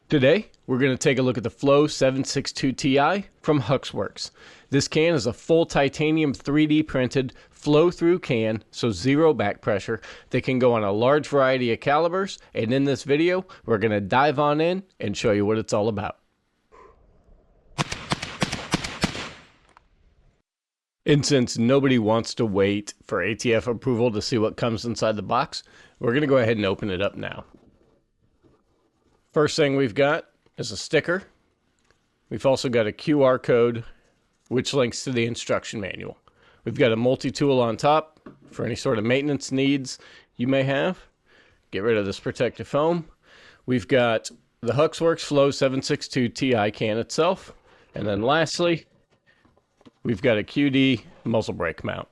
Today, we're going to take a look at the Flow 762 Ti from Huxwrx. This can is a full titanium 3D printed flow-through can, so zero back pressure, that can go on a large variety of calibers, and in this video, we're going to dive on in and show you what it's all about. And since nobody wants to wait for ATF approval to see what comes inside the box, we're going to go ahead and open it up now. First thing we've got is a sticker. We've also got a QR code, which links to the instruction manual. We've got a multi-tool on top for any sort of maintenance needs you may have. Get rid of this protective foam. We've got the Huxwrx Flow 762 Ti can itself. And then lastly, we've got a QD muzzle brake mount.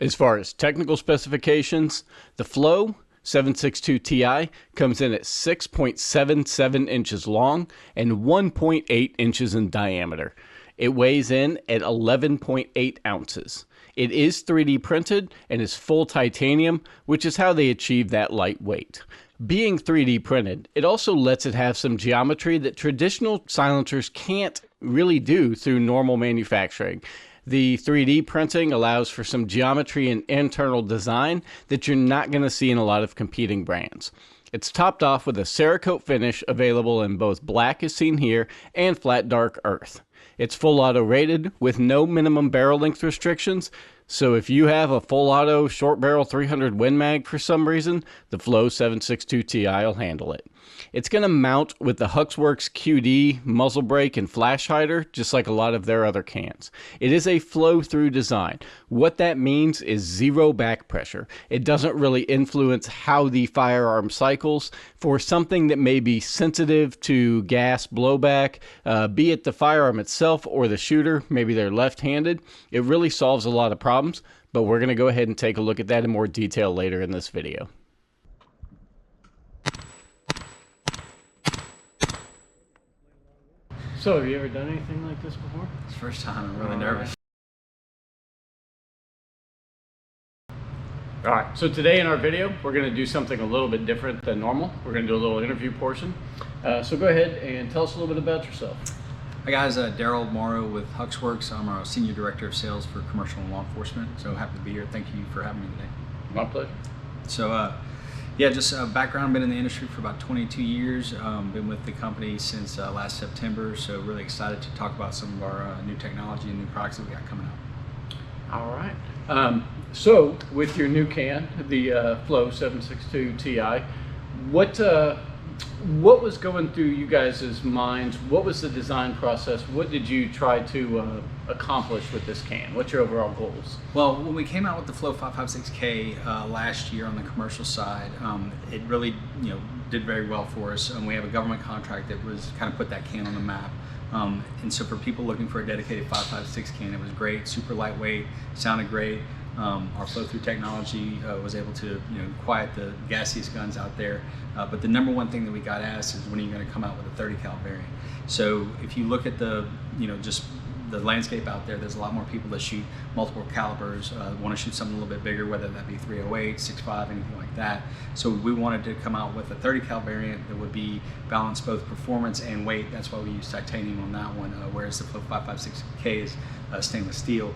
As far as technical specifications, the Flow 762 Ti comes in at 6.77 inches long and 1.8 inches in diameter. It weighs in at 11.8 ounces. It is 3D printed and is full titanium, which is how they achieve that lightweight. Being 3D printed, it also lets it have some geometry that traditional silencers can't really do through normal manufacturing. The 3D printing allows for some geometry and internal design that you're not going to see in a lot of competing brands. It's topped off with a Cerakote finish available in both black as seen here and flat dark earth. It's full auto rated with no minimum barrel length restrictions, so if you have a full auto short barrel 300 Win Mag for some reason, the Flow 762 Ti will handle it. It's going to mount with the Huxwrx QD muzzle brake and flash hider, just like a lot of their other cans. It is a flow-through design. What that means is zero back pressure. It doesn't really influence how the firearm cycles. For something that may be sensitive to gas blowback, be it the firearm itself or the shooter, maybe they're left-handed, it really solves a lot of problems, but we're going to go ahead and take a look at that in more detail later in this video. So, have you ever done anything like this before? It's the first time. I'm really nervous. Alright, so today in our video, we're going to do something a little bit different than normal. We're going to do a little interview portion. So go ahead and tell us a little bit about yourself. Hi guys, Daryl Morrow with Huxwrx. I'm our Senior Director of Sales for Commercial and Law Enforcement. So happy to be here. Thank you for having me today. My pleasure. So yeah, just background, been in the industry for about 22 years. Been with the company since last September. So really excited to talk about some of our new technology and new products that we got coming out. All right. So with your new can, the Flow 762 Ti, what was going through you guys' minds? What was the design process? What did you try to accomplish with this can? What's your overall goals? Well, when we came out with the Flow 556K last year on the commercial side, it really did very well for us. We have a government contract that was kind of put that can on the map. And so for people looking for a dedicated 556 can, it was great, super lightweight, sounded great. Our flow-through technology was able to quiet the gaseous guns out there. But the number one thing that we got asked is, when are you going to come out with a 30 cal variant? So if you look at the just the landscape out there, there's a lot more people that shoot multiple calibers, want to shoot something a little bit bigger, whether that be 308, 6.5, anything like that. So we wanted to come out with a 30 cal variant that would be balanced both performance and weight. That's why we use titanium on that one, whereas the Flow 556K is stainless steel.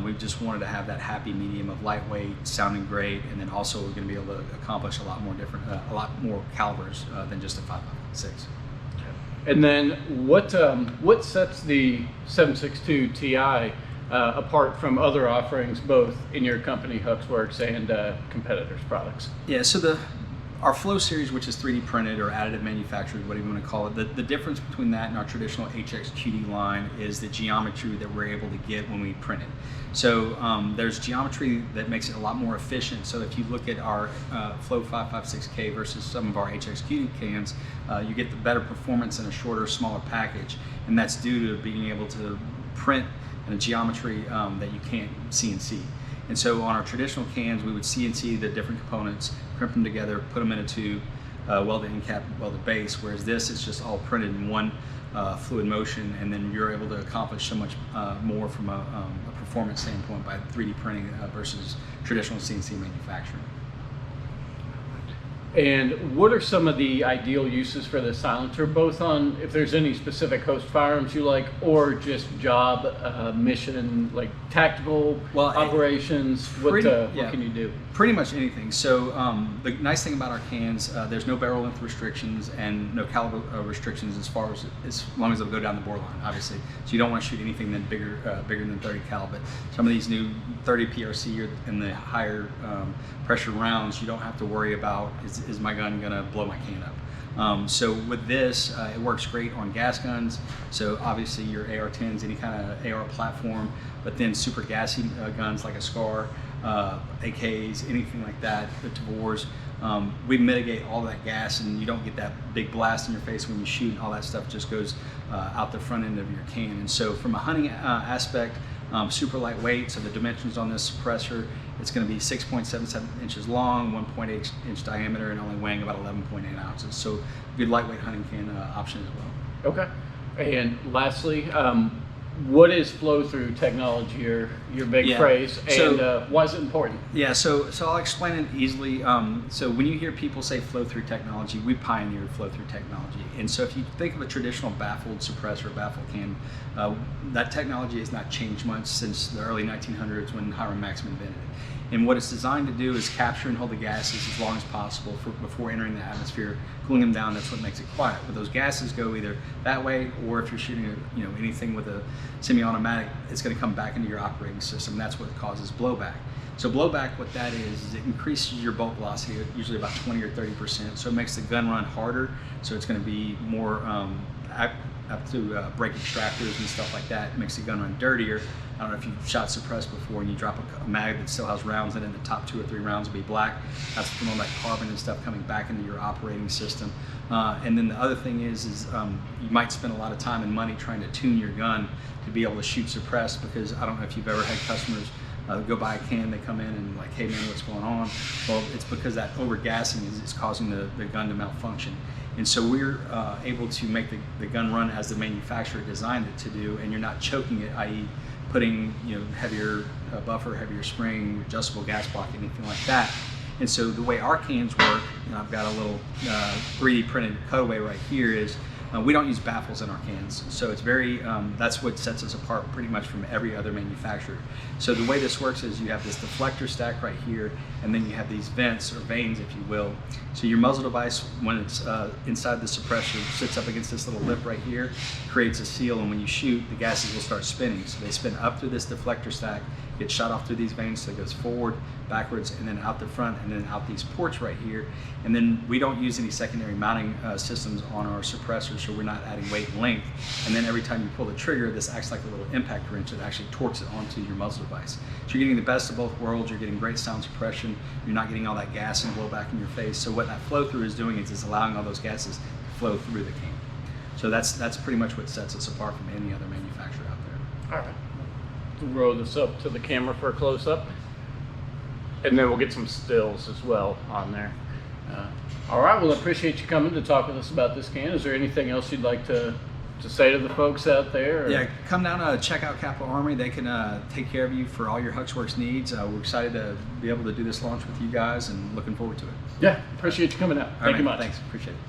We just wanted to have that happy medium of lightweight, sounding great, and then also we're going to be able to accomplish a lot more calibers than just a 556. And then what sets the 762 Ti apart from other offerings, both in your company Huxwrx and competitors' products? Yeah, so our Flow series, which is 3D printed or additive manufactured, whatever you want to call it, the difference between that and our traditional HXQD line is the geometry that we're able to get when we print it. So there's geometry that makes it a lot more efficient. So if you look at our Flow 556K versus some of our HXQD cans, you get the better performance in a shorter, smaller package, and that's due to being able to print in a geometry that you can't CNC. And so on our traditional cans, we would CNC the different components, crimp them together, put them in a tube, weld the end cap, weld the base, whereas this is just all printed in one fluid motion, and then you're able to accomplish so much more from a performance standpoint by 3D printing versus traditional CNC manufacturing. And what are some of the ideal uses for the silencer, both on if there's any specific host firearms you like, or just job, mission, like tactical operations? What can you do? Pretty much anything. So the nice thing about our cans, there's no barrel length restrictions and no caliber restrictions as long as it'll go down the bore line, obviously. So you don't want to shoot anything bigger than 30 cal. But some of these new 30 PRC and the higher pressure rounds, you don't have to worry about is my gun gonna blow my can up. So with this, it works great on gas guns. So obviously your AR-10s, any kind of AR platform, but then super gassy guns like a SCAR, AKs, anything like that, the Tavors. We mitigate all that gas, and you don't get that big blast in your face when you shoot. All that stuff just goes out the front end of your can. And so from a hunting aspect, super lightweight. So the dimensions on this suppressor, it's going to be 6.77 inches long, 1.8 inch diameter, and only weighing about 11.8 ounces. So good lightweight hunting can option as well. Okay. And lastly, what is flow-through technology, your big phrase, and why is it important? Yeah, so I'll explain it easily. So when you hear people say flow-through technology, we pioneered flow-through technology. And so if you think of a traditional baffled suppressor, baffle can, that technology has not changed much since the early 1900s when Hiram Maxim invented it. And what it's designed to do is capture and hold the gases as long as possible before entering the atmosphere, cooling them down. That's what makes it quiet. But those gases go either that way, or if you're shooting anything with a semi-automatic, it's going to come back into your operating system. That's what causes blowback. So blowback, what that is it increases your bolt velocity, usually about 20 or 30%. So it makes the gun run harder. So it's going to be more up to brake extractors and stuff like that. It makes the gun run dirtier. I don't know if you've shot suppressed before and you drop a mag that still has rounds in it, and the top 2 or 3 rounds will be black. That's from all that carbon and stuff coming back into your operating system. And then the other thing is you might spend a lot of time and money trying to tune your gun to be able to shoot suppressed, because I don't know if you've ever had customers go buy a can, they come in and like, hey man, what's going on? Well, it's because that over-gassing is causing the gun to malfunction. And so we're able to make the gun run as the manufacturer designed it to do, and you're not choking it, i.e. putting heavier buffer, heavier spring, adjustable gas block, anything like that. And so the way our cans work, I've got a little 3D printed cutaway right here, is we don't use baffles in our cans. So it's very, that's what sets us apart pretty much from every other manufacturer. So the way this works is you have this deflector stack right here, and then you have these vents or vanes, if you will. So your muzzle device, when it's inside the suppressor, sits up against this little lip right here, creates a seal, and when you shoot, the gases will start spinning. So they spin up through this deflector stack, get shot off through these vanes, so it goes forward, backwards, and then out the front, and then out these ports right here. And then we don't use any secondary mounting systems on our suppressors, so we're not adding weight and length. And then every time you pull the trigger, this acts like a little impact wrench that actually torques it onto your muzzle device. So you're getting the best of both worlds. You're getting great sound suppression. You're not getting all that gas and blowback in your face. So what that flow through is doing is it's allowing all those gases to flow through the can. So that's pretty much what sets us apart from any other manufacturer out there. All right. Roll this up to the camera for a close-up, and then we'll get some stills as well on there. All right, well, I appreciate you coming to talk with us about this can. Is there anything else you'd like to say to the folks out there? Or? Yeah, come down check out Capital Army. They can take care of you for all your Huxwrx needs. We're excited to be able to do this launch with you guys, and looking forward to it. Yeah, appreciate you coming out. Thank you much. Thanks, appreciate it.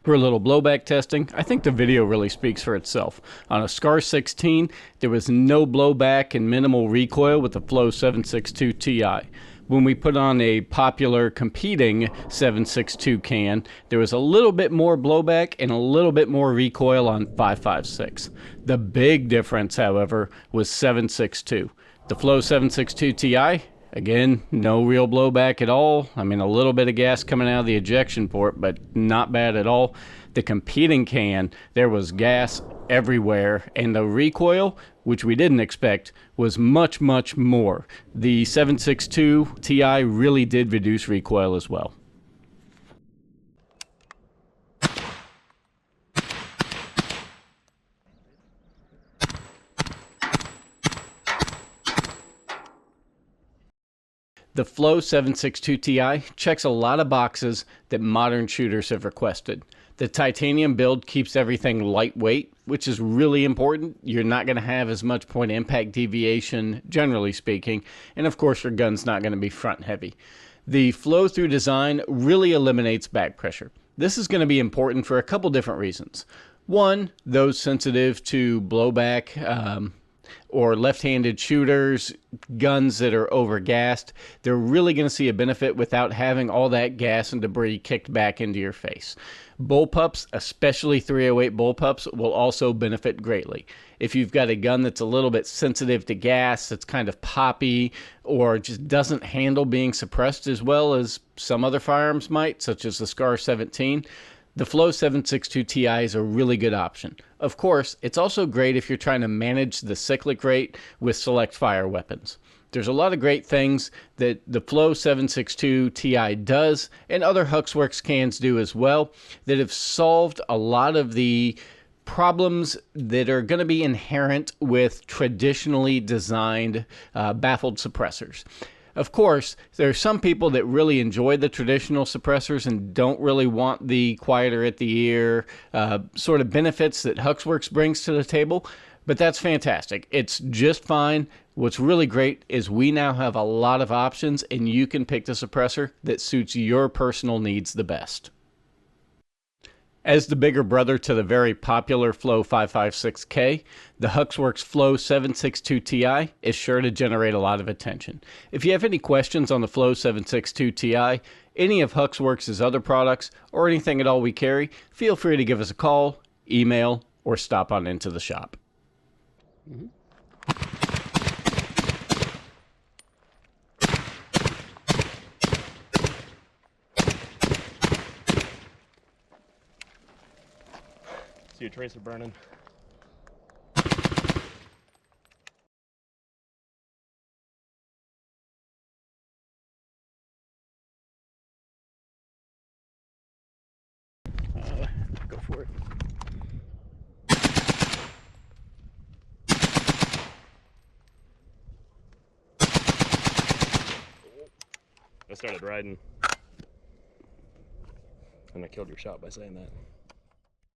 For a little blowback testing, I think the video really speaks for itself. On a SCAR 16, there was no blowback and minimal recoil with the Flow 762 Ti. When we put on a popular competing 762 can, there was a little bit more blowback and a little bit more recoil on 5.56. The big difference, however, was 762. The Flow 762 Ti, again, no real blowback at all. I mean, a little bit of gas coming out of the ejection port, but not bad at all. The competing can, there was gas everywhere, and the recoil, which we didn't expect, was much, much more. The 762 Ti really did reduce recoil as well. The Flow 762 Ti checks a lot of boxes that modern shooters have requested. The titanium build keeps everything lightweight, which is really important. You're not going to have as much point impact deviation, generally speaking, and of course your gun's not going to be front heavy. The flow-through design really eliminates back pressure. This is going to be important for a couple different reasons. One, those sensitive to blowback, or left-handed shooters, guns that are overgassed, they're really going to see a benefit without having all that gas and debris kicked back into your face. Bullpups, especially 308 bullpups, will also benefit greatly. If you've got a gun that's a little bit sensitive to gas, that's kind of poppy, or just doesn't handle being suppressed as well as some other firearms might, such as the SCAR 17, the Flow 762 Ti is a really good option. Of course, it's also great if you're trying to manage the cyclic rate with select fire weapons. There's a lot of great things that the Flow 762 Ti does, and other Huxwrx cans do as well, that have solved a lot of the problems that are going to be inherent with traditionally designed baffled suppressors. Of course, there are some people that really enjoy the traditional suppressors and don't really want the quieter at the ear sort of benefits that Huxwrx brings to the table, but that's fantastic. It's just fine. What's really great is we now have a lot of options, and you can pick the suppressor that suits your personal needs the best. As the bigger brother to the very popular Flow 556K, the Huxwrx Flow 762 Ti is sure to generate a lot of attention. If you have any questions on the Flow 762 Ti, any of Huxwrx's other products, or anything at all we carry, feel free to give us a call, email, or stop on into the shop. See a tracer burning. Go for it. I started riding, and I killed your shot by saying that.